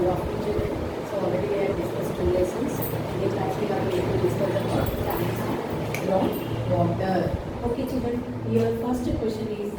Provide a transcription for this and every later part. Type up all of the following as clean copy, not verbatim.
Good afternoon, children. So already we have discussed two lessons. In the class we are going to discuss about tanks and groundwater. Okay, children. Your first question is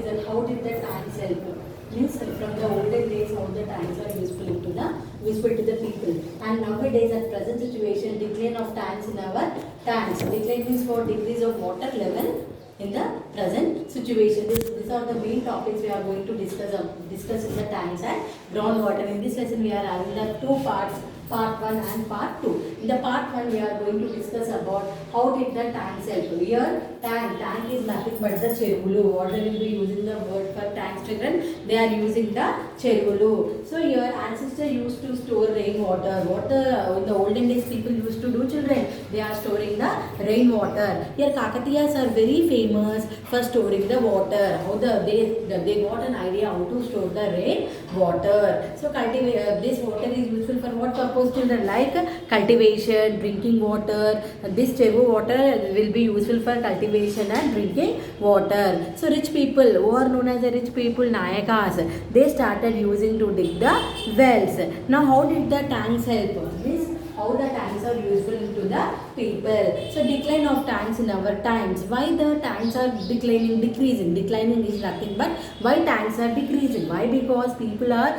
that how did the tanks help? Means from the olden days how the tanks are useful to the people. And nowadays at present situation decline of tanks in our tanks. Decline means for decrease of water level in the present situation. These are the main topics we are going to discuss in the tanks and groundwater. In this lesson we are having the two parts, part 1 and part 2. In the part 1 we are going to discuss about how did the tanks help. Here tank is nothing but the cheruvulu. What they will be using the word for tanks, children? They are using the cheruvulu. So your ancestor used to store rainwater. What in the olden days people used to do, children? They are storing the rainwater. Here Kakatiyas are very famous for storing the water. How they got an idea how to store the rainwater. So this water is useful for what purpose, children? Like cultivation, drinking water. This cheru water will be useful for cultivation and drinking water. So rich people who are known as the rich people, Nayakas, they started using to dig the wells. Now how did the tanks help? Means how the tanks are useful to the people. So decline of tanks in our times. Why the tanks are declining, decreasing? Declining is nothing but why tanks are decreasing. Why? Because people are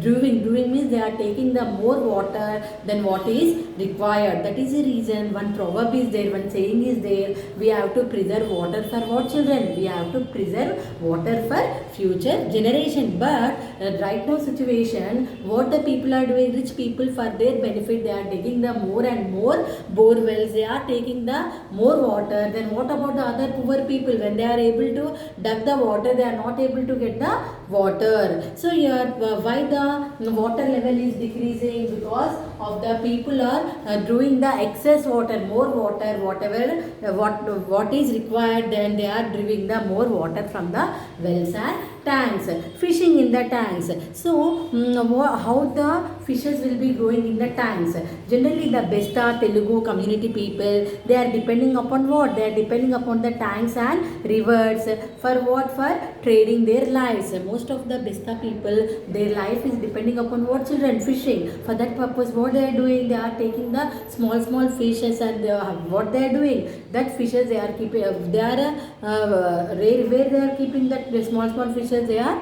doing means they are taking the more water than what is required. That is the reason one proverb is there, one saying is there. We have to preserve water for what, children? We have to preserve water for future generation. But right now situation, what the people are doing, rich people for their benefit, they are digging the more and more bore wells. They are taking the more water. Then what about the other poor people? When they are able to dug the water, they are not able to get the water. So here why the water level is decreasing? Because of the people are doing the excess water, more water, whatever what is required, then they are drawing the more water from the wells and tanks. Fishing in the tanks. So how the fishes will be growing in the tanks? Generally the Besta Telugu community people, they are depending upon what? They are depending upon the tanks and rivers for what? For trading their lives. Most of the Besta people, their life is depending upon what, children? Fishing. For that purpose what they are doing? They are taking the small fishes and what they are doing? That fishes they are keeping, they are where they are keeping that small fishes, they are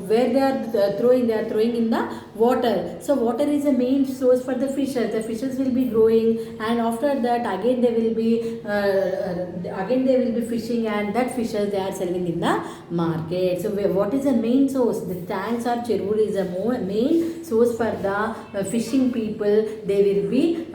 where they are throwing in the water. So water is a main source for the fishes. The fishes will be growing, and after that again they will be fishing, and that fishes they are selling in the market. So what is the main source? The tanks or cherur is a main source for the fishing people. They will be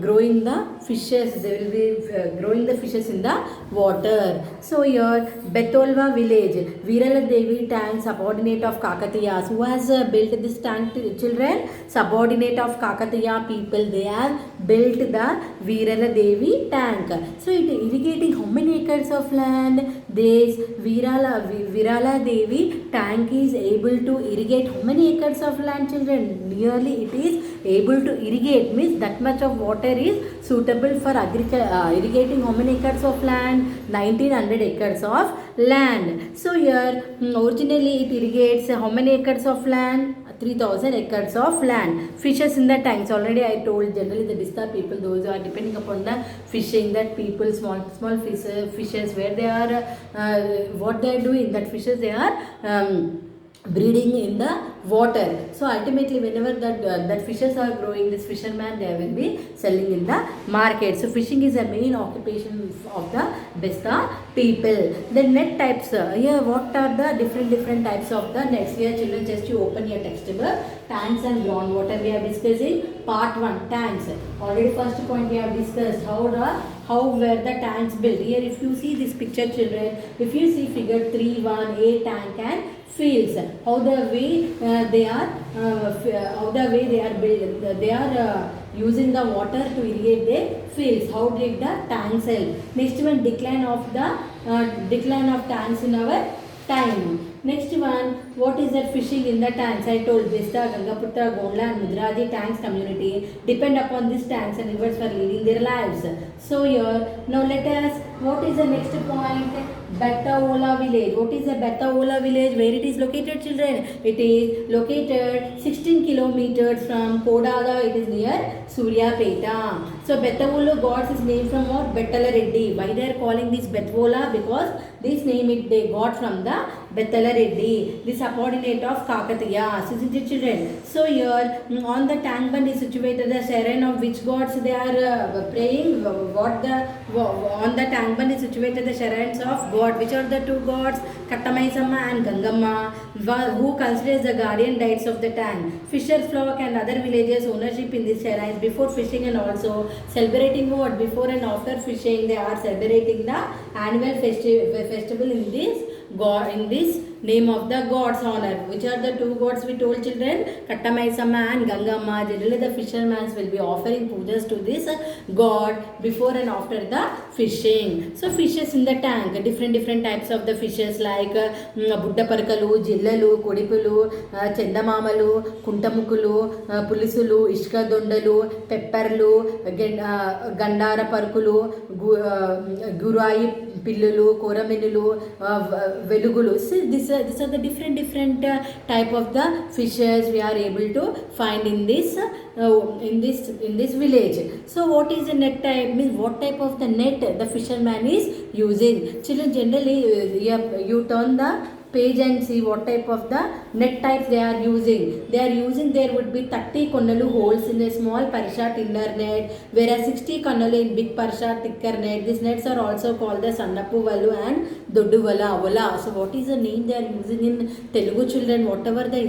growing the fishes. They will be growing the fishes in the water. So here Betolva village, Virala Devi tank, subordinate of Kakatiyas. Who has built this tank, children? Subordinate of Kakatiya people. They have built the Virala Devi tank. So it irrigating how many acres of land? This Virala Devi tank is able to irrigate how many acres of land, children? Nearly it is able to irrigate, means that much of water is suitable for irrigating how many acres of land? 1900 acres of land. So here originally it irrigates how many acres of land? 3000 acres of land. Fishes in the tanks, already I told, generally the Bista people, those who are depending upon the fishing, that people, small fishes, where they are what they are doing, that fishes they are breeding in the water. So ultimately whenever that fishes are growing, this fisherman they will be selling in the market. So fishing is a main occupation of the Besta people. The net types, here what are the different types of the nets? Here children, just you open your textbook. Tanks and groundwater we are discussing. Part 1, tanks. Already first point we have discussed how were the tanks built. Here if you see this picture, children, if you see figure 3.1, a tank and fields, how the way they are built, they are using the water to irrigate their fields. How did the tanks help? Next one, decline of tanks in our time. Next one, what is that fishing in the tanks? I told Besta, Gangaputra, Gondla and Mudraji tanks community depend upon these tanks and rivers for leading their lives. So here, now let us, what is the next point? Betaola village. What is a Betaola village? Where it is located, children? It is located 16 kilometers from Kodada. It is near Suryapeta. So Betaola gods is named from what? Betala Reddy. Why they are calling this Betaola? Because this name they got from the Betala Reddy, the subordinate of Kakatiya. Isn't it, children? So here on the tank bund is situated the shrine of which gods they are praying. What the on the tank bund is situated the shrines of God. Which are the two gods? Kattamaisamma and Gangamma, who considers the guardian deities of the tank. Fisher flock and other villages ownership in these shrines before fishing and also celebrating what? Before and after fishing they are celebrating the annual festival in this God, in this name of the god's honor. Which are the two gods we told, children? Kattamaisamma and Gangamma. Generally the fishermen will be offering pujas to this god before and after the fishing. So fishes in the tank, different types of the fishes like Buddaparkalu, Jillalu, Kodipulu, Chendamamalu, Kuntamukulu, Pulisulu, Ishka Dondalu, Pepperlu, Gandara Parkulu, Gurayi Pillulu, Koraminulu, Velugulu. See, these are the different type of the fishes we are able to find in this village. So what is the net type? Means what type of the net the fisherman is using. Children, generally you turn the page and see what type of the net types they are using. There would be 30 konnalu holes in a small parsha thinner net, whereas 60 konnalu in big parsha thicker net. These nets are also called the Sannapu Valu and Doddu Vala. So what is the name they are using in Telugu, children? Whatever the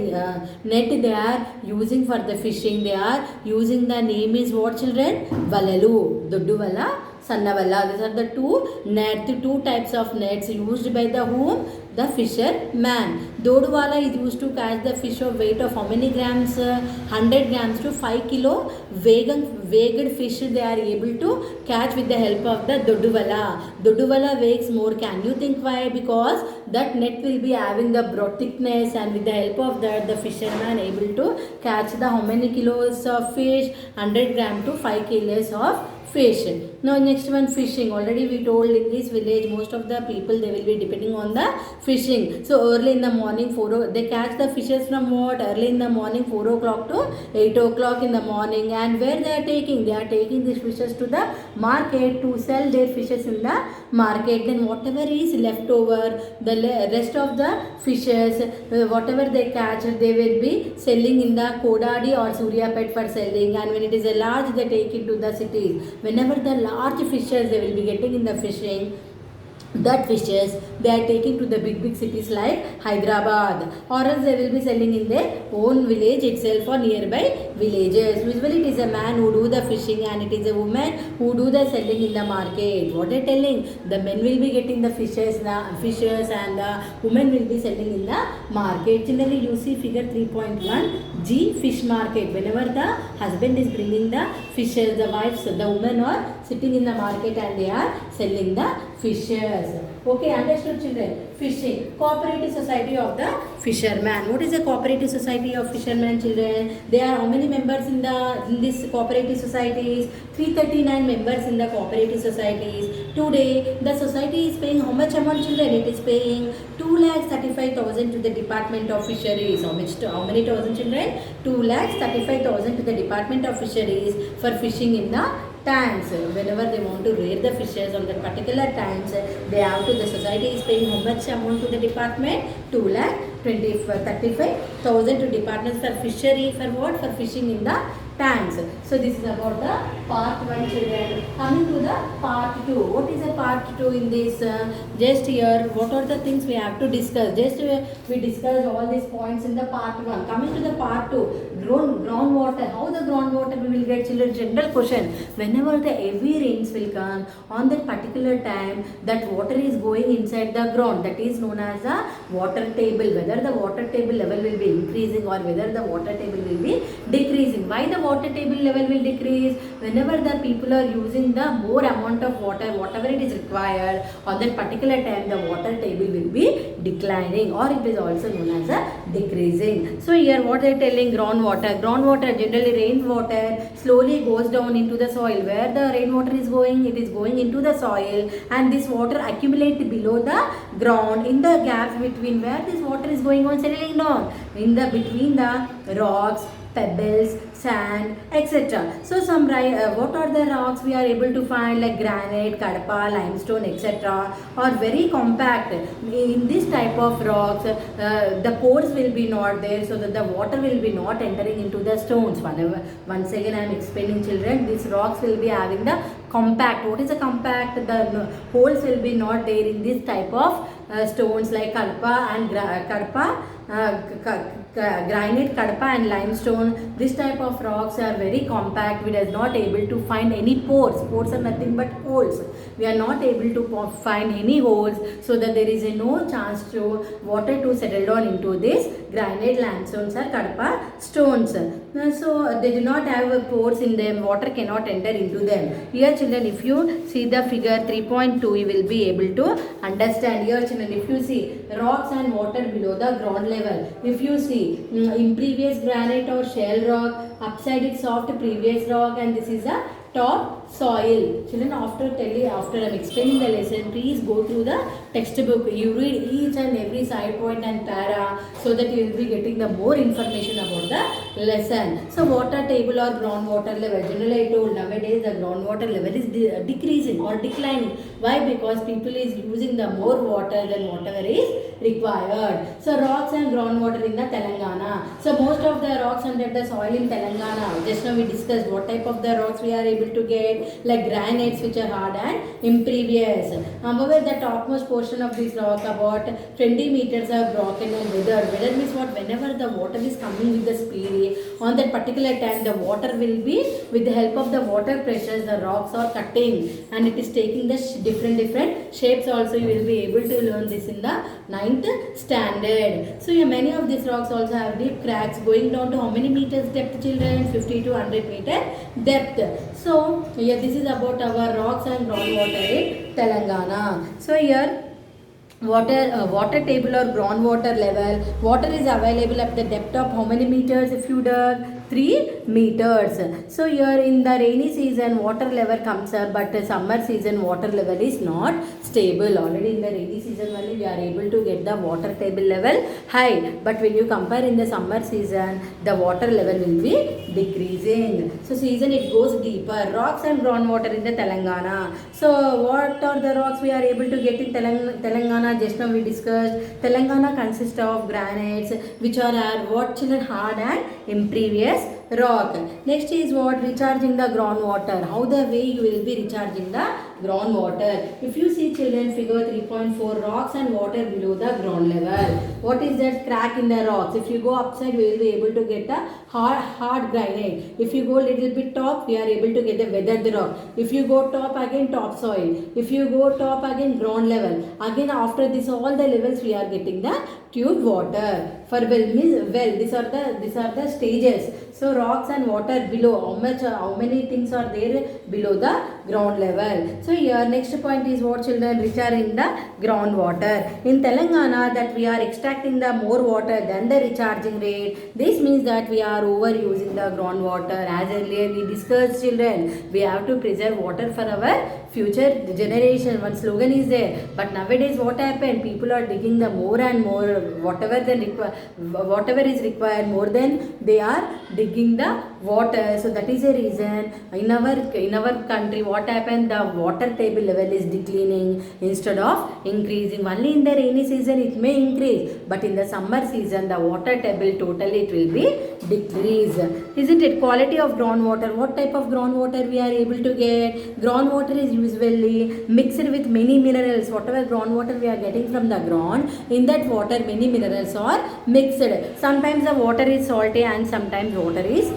net they are using for the fishing, they are using the name is what, children? Valalu, Doddu Vala, Sannavala. These are the two types of nets used by the whom? The fisherman. Dodwala is used to catch the fish of weight of how many grams? 100 grams to 5 kilo weighted fish they are able to catch with the help of the Dodduvala. Dodduvala weighs more. Can you think why? Because that net will be having the broad thickness, and with the help of that the fisherman able to catch the how many kilos of fish? 100 gram to 5 kilos of fish. Now next one, fishing. Already we told in this village most of the people they will be depending on the fishing. So early in the morning they catch the fishes from what? Early in the morning 4 o'clock to 8 o'clock in the morning. And where they are taking? They are taking these fishes to the market to sell their fishes in the market. Then whatever is left over, the rest of the fishes, whatever they catch, they will be selling in the Kodadi or Suryapet for selling. And when it is a large, they take it to the cities. Whenever the large fishes they will be getting in the fishing, that fishes they are taking to the big cities like Hyderabad, or else they will be selling in their own village itself or nearby villages. Usually it is a man who do the fishing and it is a woman who do the selling in the market. What they are telling? The men will be getting the fishes and the women will be selling in the market. Generally you see figure 3.1 G, fish market. Whenever the husband is bringing the fishes, the wives, the women are sitting in the market and they are selling the fishes. Okay, understood, children? Fishing. Cooperative Society of the Fisherman. What is a Cooperative Society of Fishermen, children? There are how many members in this cooperative societies? 339 members in the cooperative societies. Today, the society is paying how much amount, children? It is paying 2,35,000 to the Department of Fisheries. How many thousand, children? 2,35,000 to the Department of Fisheries for fishing in the tanks. Whenever they want to rear the fishes on that particular tanks, they have to, the society is paying how much amount to the department? 2,35,000 to departments for fishery, for what? For fishing in the tanks. So this is about the part 1, children. Coming to the part 2. What is a part 2 in this? Just here, what are the things we have to discuss? Just we discussed all these points in the part 1. Coming to the part 2, groundwater. How the groundwater we will get, children? General question. Whenever the heavy rains will come, on that particular time, that water is going inside the ground. That is known as the water table. Whether the water table level will be increasing or whether the water table will be decreasing. Why the water table level will decrease? Whenever the people are using the more amount of water, whatever it is required on that particular time, the water table will be declining, or it is also known as a decreasing. So here what they are telling, groundwater. Groundwater, generally rainwater, slowly goes down into the soil. Where the rainwater is going, it is going into the soil, and this water accumulate below the ground, in the gaps between where this water is going on settling down, in the between the rocks, pebbles, sand, etc. So what are the rocks we are able to find, like granite, kadapa, limestone, etc. are very compact. In this type of rocks, the pores will be not there, so that the water will be not entering into the stones. Once again I am explaining, children, these rocks will be having the compact. What is a compact? The holes will be not there in this type of stones like kadapa and granite, kadapa and limestone. This type of rocks are very compact. We are not able to find any pores. Pores are nothing but holes. We are not able to find any holes, so that there is no chance to water to settle down into this granite, limestones or kadapa stones. So they do not have pores in them. Water cannot enter into them. Here children, if you see the figure 3.2, you will be able to understand. Here children, if you see rocks and water below the ground level, if you see impervious granite or shale rock, upside it's soft previous rock, and this is a top soil. Children, after I am explaining the lesson, please go through the textbook. You read each and every side point and para, so that you will be getting the more information about the lesson. So water table or groundwater level, generally I told, nowadays the groundwater level is decreasing or declining. Why? Because people is using the more water than whatever is required. So rocks and groundwater in the Telangana. So most of the rocks under the soil in Telangana, just now we discussed what type of the rocks we are able to get, like granites, which are hard and impervious. However, the topmost portion of this rock, about 20 meters, are broken and weathered. Weathered means what? Whenever the water is coming with the speed, on that particular time the water will be, with the help of the water pressures, the rocks are cutting, and it is taking the different shapes also. You will be able to learn this in the 9th standard. So many of these rocks also have deep cracks going down to how many meters depth, children? 50 to 100 meter depth. So this is about our rocks and groundwater in Telangana. So here water table or groundwater level, water is available at the depth of how many meters? If you dug 3 meters. So here in the rainy season water level comes up, but summer season water level is not stable. Already in the rainy season only we are able to get the water table level high, but when you compare in the summer season, the water level will be decreasing. So season it goes deeper. Rocks and groundwater in the Telangana. So what are the rocks we are able to get in Telangana? Just now we discussed. Telangana consists of granites, which are what, children? Hard and impervious rock. Next is what? Recharging the groundwater. How the way you will be recharging the groundwater? If you see children, figure 3.4, rocks and water below the ground level. What is that? Crack in the rocks. If you go upside, we will be able to get a hard granite. If you go little bit top, we are able to get a weathered rock. If you go top again, top soil. If you go top again, ground level. Again after this all the levels we are getting the tube water. For these are the stages. So rocks and water below, how many things are there below the ground level? So here next point is what, children? Recharging the groundwater. In Telangana, that we are extracting the more water than the recharging rate. This means that we are overusing the groundwater. As earlier we discussed, children, we have to preserve water for our future generation. One slogan is there, but nowadays what happened? People are digging the more and more, whatever is required, more than they are digging the water. So that is a reason in our country what happened? The water table level is declining instead of increasing. Only in the rainy season it may increase, but in the summer season the water table totally it will be decrease. Isn't it? Quality of groundwater. What type of groundwater we are able to get? Groundwater is usually mixed with many minerals. Whatever groundwater we are getting from the ground, in that water many minerals are mixed. Sometimes the water is salty and sometimes water is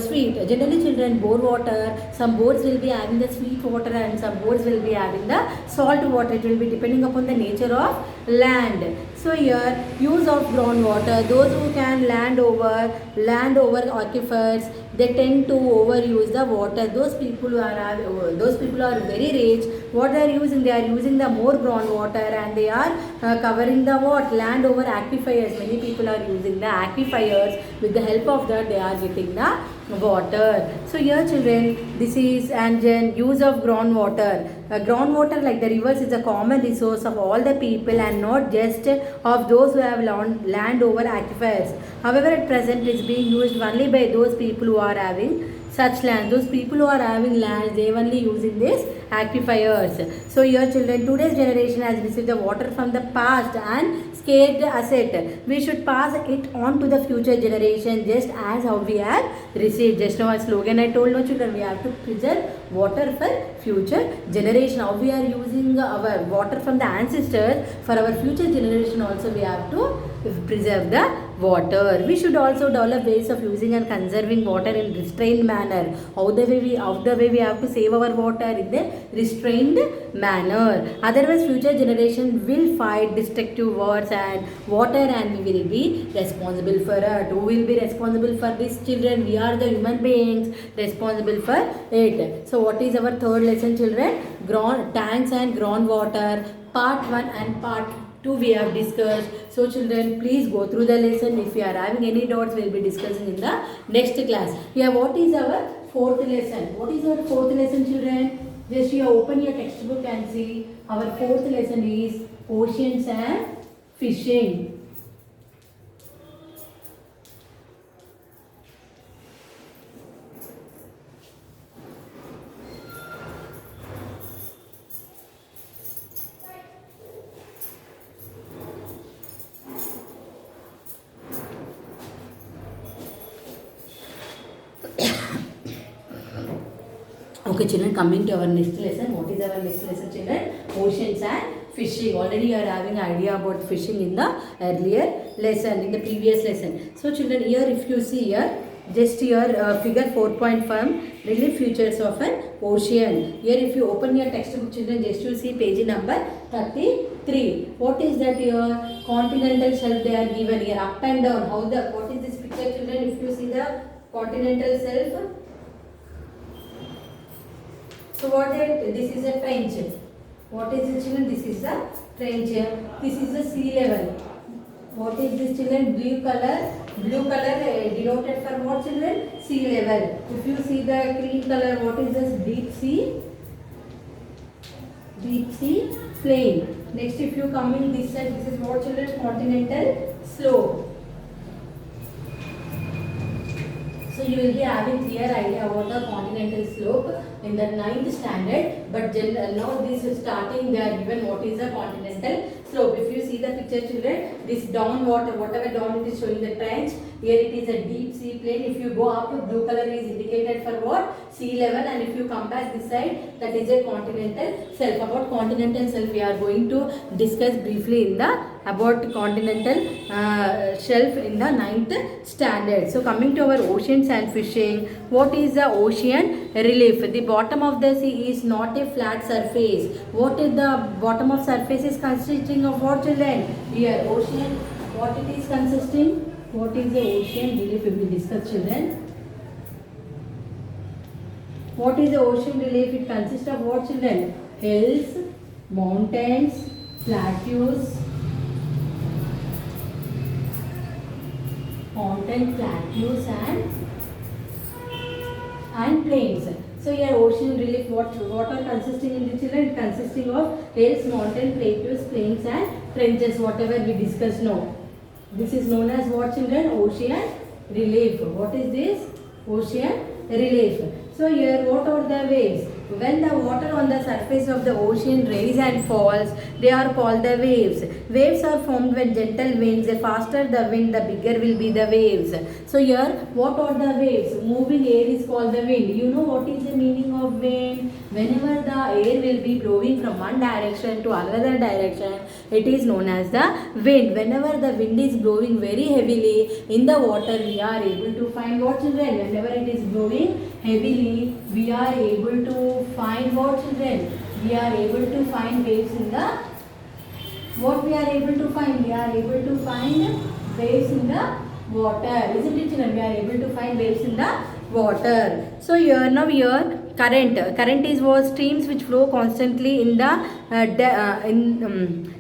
sweet. Generally children, bore water, some bores will be having the sweet water and some bores will be having the salt water. It will be depending upon the nature of land. So here use of groundwater. Those who can land over aquifers, they tend to overuse the water. Those people are very rich. What they are using? They are using the more groundwater, and they are covering the what land over aquifers. Many people are using the aquifers. With the help of that, they are getting the water. So here children, this is and then use of groundwater. Groundwater, like the rivers, is a common resource of all the people and not just of those who have land over aquifers. However, at present it is being used only by those people who are having such land. Those people who are having land, they only using this aquifers. So here children, today's generation has received the water from the past and scarce asset. We should pass it on to the future generation just as how we have received. Just now a slogan I told, no children, we have to preserve water for future generation. How we are using our water from the ancestors, for our future generation also we have to preserve the water. We should also develop ways of using and conserving water in restrained manner. How the way we have to save our water in the restrained manner. Otherwise, future generation will fight destructive wars and water, and we will be responsible for it. Who will be responsible for this, children? We are the human beings responsible for it. So, what is our third lesson, children? Tanks and groundwater. Part 1 and part 2 we have discussed. So children, please go through the lesson. If you are having any doubts, we will be discussing in the next class. Here, what is our fourth lesson? What is our fourth lesson, children? Just you open your textbook and see. Our fourth lesson is oceans and fishing. Okay children, coming to our next lesson. What is our next lesson, children? Oceans and fishing. Already you are having idea about fishing in the earlier lesson, in the previous lesson. So children, here if you see here, just here figure 4.5 relief features of an ocean. Here if you open your textbook, children, just you see page number 33. What is that here? Continental shelf they are given here, up and down. What is this picture, children? If you see the continental shelf, so what is this is a trench. What is it, children? This is a trench. This is the sea level. What is this, children? Blue color. Blue color denoted for what, children? Sea level. If you see the green color, what is this? Deep sea. Deep sea plain. Next, if you come in this side, this is what, children? Continental slope. So you will be having clear idea about the continental slope in the 9th standard. But now this is starting, they are given what is the continental slope. If you see the picture, children, this down water, whatever down it is showing the trench. Here it is a deep sea plain. If you go up, blue color is indicated for what? Sea level. And if you come back this side, that is a continental shelf. About continental shelf we are going to discuss briefly in the about continental shelf in the 9th standard. So coming to our oceans and fishing, what is the ocean relief? The bottom of the sea is not a flat surface. What is the bottom of surface is consisting of what, children? Here ocean, what it is consisting? What is the ocean relief? We will discuss, children. What is the ocean relief? It consists of what, children? Hills, mountains, plateaus, and plains. So here ocean relief, what are consisting in the, children? Consisting of hills, mountain, plateaus, plains and trenches, whatever we discussed now. This is known as what, children? Ocean relief. What is this? Ocean relief. So here what are the waves? When the water on the surface of the ocean rises and falls, they are called the waves. Waves are formed when gentle winds, the faster the wind, the bigger will be the waves. So here, what are the waves? Moving air is called the wind. You know what is the meaning of wind? Whenever the air will be blowing from one direction to another direction, it is known as the wind. Whenever the wind is blowing very heavily in the water, we are able to find what, children? Whenever it is blowing heavily, we are able to find what, children? We are able to find waves in the What we are able to find? We are able to find waves in the water. Isn't it, children? We are able to find waves in the water. So here current is what streams which flow constantly in the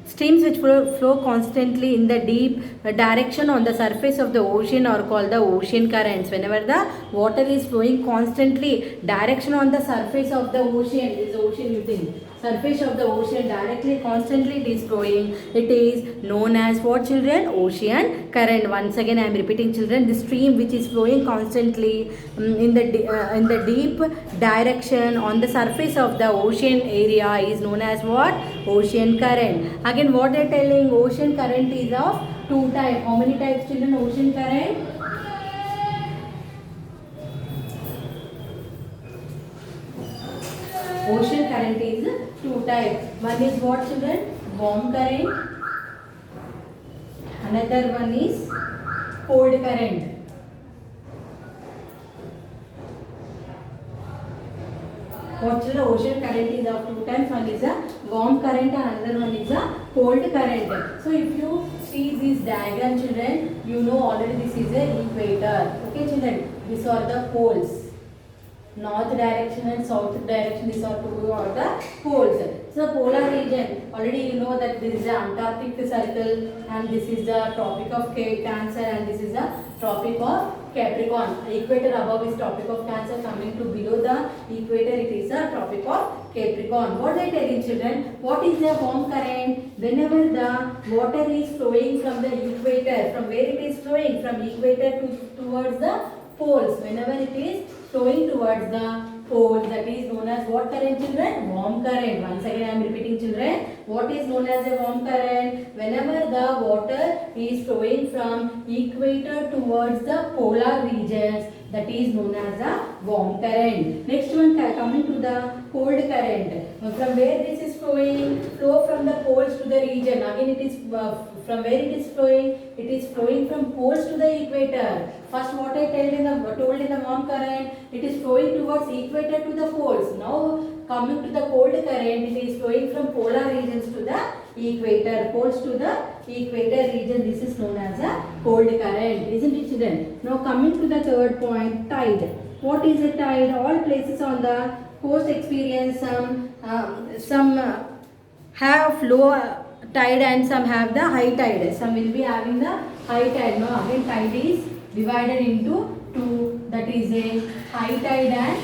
streams which flow constantly in the deep direction on the surface of the ocean are called the ocean currents. Whenever the water is flowing constantly direction on the surface of the ocean, is ocean you think, surface of the ocean directly constantly it is flowing, it is known as what, children? Ocean current. Once again I am repeating, children, the stream which is flowing constantly in the deep direction on the surface of the ocean area is known as what? Ocean current. Again what they are telling, ocean current is of two types. How many types, children? Ocean current, ocean current is two types. One is what, children? Warm current. Another one is cold current. What, children? Ocean current is of two types. One is a warm current and another one is a cold current. So if you see this diagram, children, you know already this is a equator. Okay, children, these are the poles. North direction and south direction, these are two are the poles. So polar region, already you know that this is the Antarctic Circle and this is the Tropic of Cancer and this is the Tropic of Capricorn. Equator above is Tropic of Cancer, coming to below the equator it is the Tropic of Capricorn. What I tell you, children, what is the warm current? Whenever the water is flowing from the equator, from where it is flowing? From equator towards the poles. Whenever it is flowing towards the poles, that is known as what current, children? Warm current. Once again I am repeating, children, what is known as a warm current? Whenever the water is flowing from equator towards the polar regions, that is known as the warm current. Next one, coming to the cold current. From where this is flowing? Flow from the poles to the region. Again it is from where it is flowing? It is flowing from poles to the equator. First what I told in the warm current, it is flowing towards equator to the poles. Now coming to the cold current, it is flowing from polar regions to the equator, poles to the equator region. This is known as a cold current, isn't it, children? Now coming to the third point, tide. What is a tide? All places on the coast experience some have low tide and some have the high tide. Some will be having the high tide. Now again tide is divided into two, that is a high tide and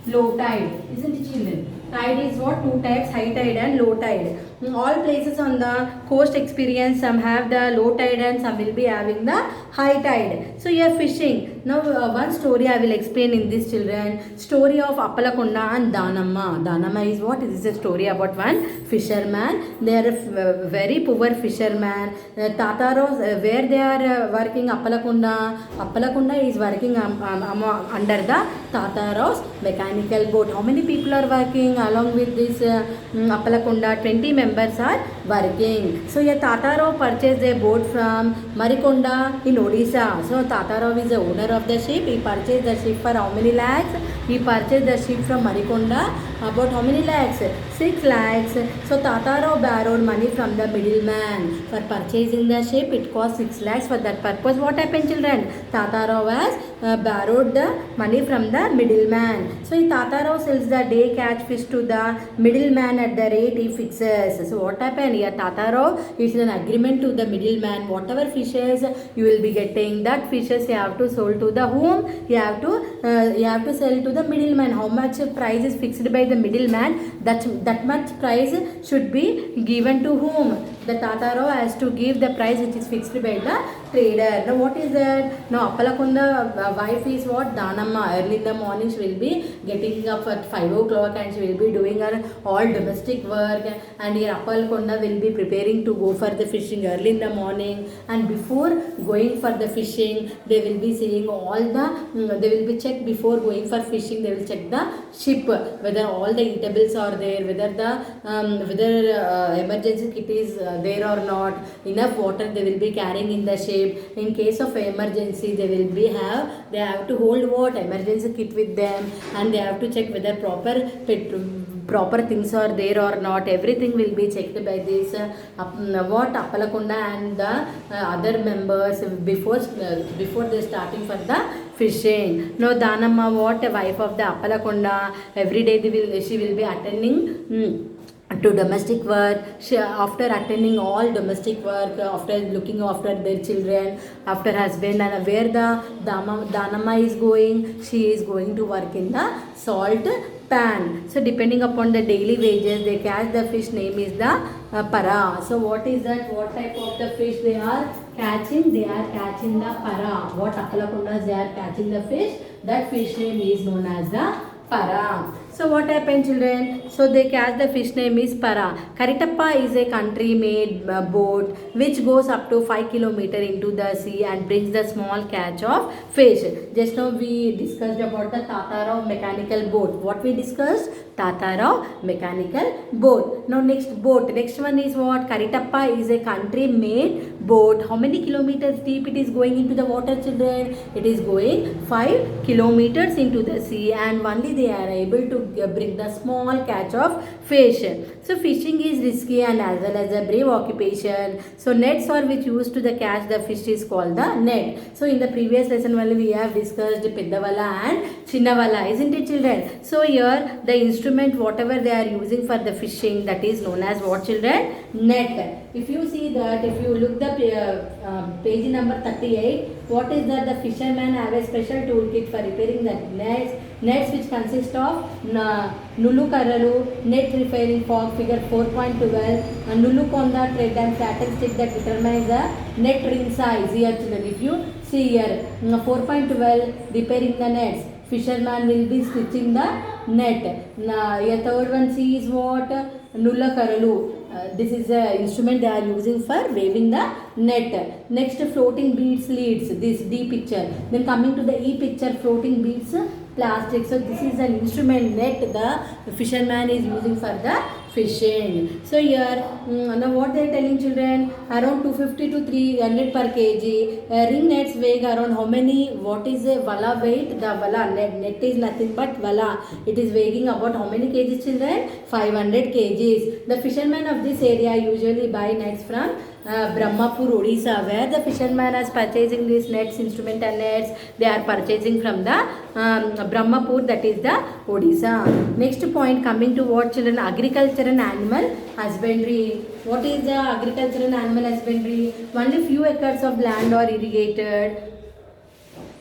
low tide, isn't it, children? Tide is what? Two types, high tide and low tide. All places on the coast experience some have the low tide and some will be having the high tide. So here fishing. Now one story I will explain in this, children. Story of Appalakonda and Danamma. Danamma is what? This is a story about one fisherman. They are a very poor fisherman. Tataros, where they are working, Appalakonda is working under the Tataros mechanical boat. How many people are working along with this Appalakonda? 20 members are working. So here Tatarao purchased a boat from Marikonda in Odisha. So Tatarao is the owner of the ship. He purchased the ship for how many lakhs? He purchased the ship from Marikonda about how many lakhs? 6 lakhs. So Tatarao borrowed money from the middleman for purchasing the ship. It cost 6 lakhs. For that purpose, what happened, children? Tatarao has borrowed the money from the middleman. So Tatarao sells the day catch fish to the middleman at the rate he fixes. So what happened here? Tatarao is an agreement to the middleman. Whatever fishes you will be getting, that fishes you have to sold to the whom? You have to sell to the middleman. How much price is fixed by the middleman? That much price should be given to whom? The Tatarao has to give the price which is fixed by the trader. Now what is that? Now Appalakonda wife is what? Danamma. Early in the morning she will be getting up at 5 o'clock and she will be doing her all domestic work, and here Appalakonda will be preparing to go for the fishing early in the morning, and before going for the fishing they will be seeing all the they will be checked before going for fishing. They will check the ship whether all the eatables are there, whether the emergency kit is there or not, enough water they will be carrying in the ship. In case of emergency they have to hold what? Emergency kit with them, and they have to check whether proper proper things are there or not, everything will be checked by this what Appalakonda and the other members before they starting for the fishing. Now Danamma, what a wife of the Appalakonda, every day she will be attending to domestic work. She, after attending all domestic work, after looking after their children, after husband, and where the Danamma is going, she is going to work in the salt pan. So depending upon the daily wages, they catch the fish, name is the para. So what is that, what type of the fish they are catching? They are catching the para. What Appalakondas, they are catching the fish, that fish name is known as the para. So what happened, children? So they catch the fish, name is para. Karitappa is a country made boat which goes up to 5 kilometer into the sea and brings the small catch of fish. Just now we discussed about the Tatarao mechanical boat. What we discussed? Tatarao mechanical boat. Now next one is what? Karitappa is a country made boat. How many kilometers deep it is going into the water, children? It is going 5 kilometers into the sea, and only they are able to bring the small catch of fish. So fishing is risky and as well as a brave occupation. So nets are which used to the catch the fish is called the net. So in the previous lesson we have discussed Peddavala and Chinnavala, isn't it, children? So here the instrument whatever they are using for the fishing, that is known as what, children? Net. If you see that, if you look the page number 38, what is that? The fishermen have a special toolkit for repairing the nets which consist of Nulu Karalu, net referring for figure 4.12, Nulu Konda thread and flattened stick that determines the net ring size. Here, children, if you see here 4.12 repairing the nets, fisherman will be stitching the net. Here third one, C is what? Nulla Karalu. This is the instrument they are using for waving the net. Next, floating beads leads, this D picture. Then coming to the E picture, floating beads plastic. So this is an instrument, net, the fisherman is using for the fishing. So here now what they are telling, children? Around 250 to 300 per kg. Ring nets weigh around how many? What is a vala weight? The vala net is nothing but vala. It is weighing about how many kgs, children? 500 kgs. The fishermen of this area usually buy nets from Brahmapur, Odisha, where the fisherman is purchasing these nets, instrument and nets. They are purchasing from the Brahmapur, that is the Odisha. Next point, coming to what, children? Agriculture and animal husbandry. What is the agriculture and animal husbandry? Only few acres of land are irrigated.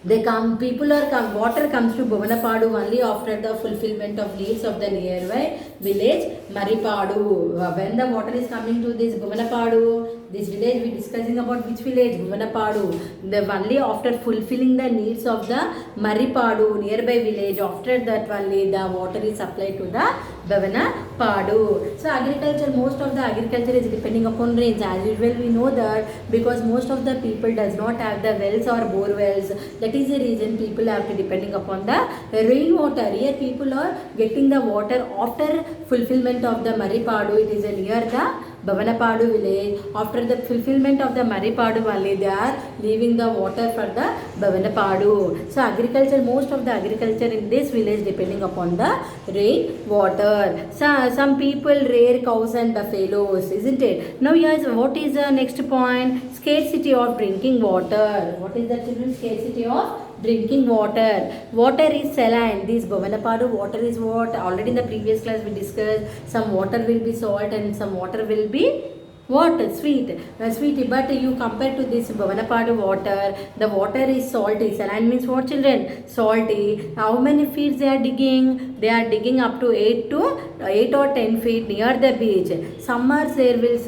Water comes to Bhuvanapadu only after the fulfillment of needs of the nearby village Maripadu. When the water is coming to this Bhuvanapadu, this village, we discussing about which village? Bhuvanapadu. The only after fulfilling the needs of the Maripadu nearby village, after that only the water is supplied to the Bhuvanapadu. So agriculture, most of the agriculture is depending upon rains. As usual, we know that because most of the people does not have the wells or bore wells. That is the reason people have to depending upon the rainwater. Here people are getting the water after fulfillment of the Maripadu. It is near the Bhuvanapadu village. After the fulfillment of the Maripadu valley, they are leaving the water for the Bhuvanapadu. So agriculture, most of the agriculture in this village depending upon the rain water. So some people rear cows and buffaloes, isn't it? Now yes, what is the next point? Scarcity of drinking water. What is the, children? Scarcity of drinking water. Water is saline. This Bhuvanapadu water is what? Already in the previous class we discussed. Some water will be salt and some water will be what? Sweet. But you compare to this Bhuvanapadu water, the water is salty. Saline means what, children? Salty. How many feet they are digging? They are digging up to 8 or 10 feet near the beach. Summers there will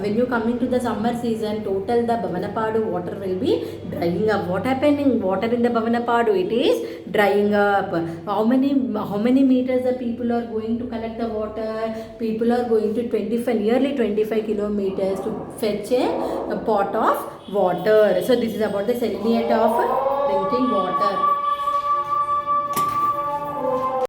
when you coming to the summer season, total the Bhuvanapadu water will be drying up. What happening? Water in the Bhuvanapadu, it is drying up. How many meters the people are going to collect the water? People are going to nearly 25 kilometers to fetch a pot of water. So this is about the salinity of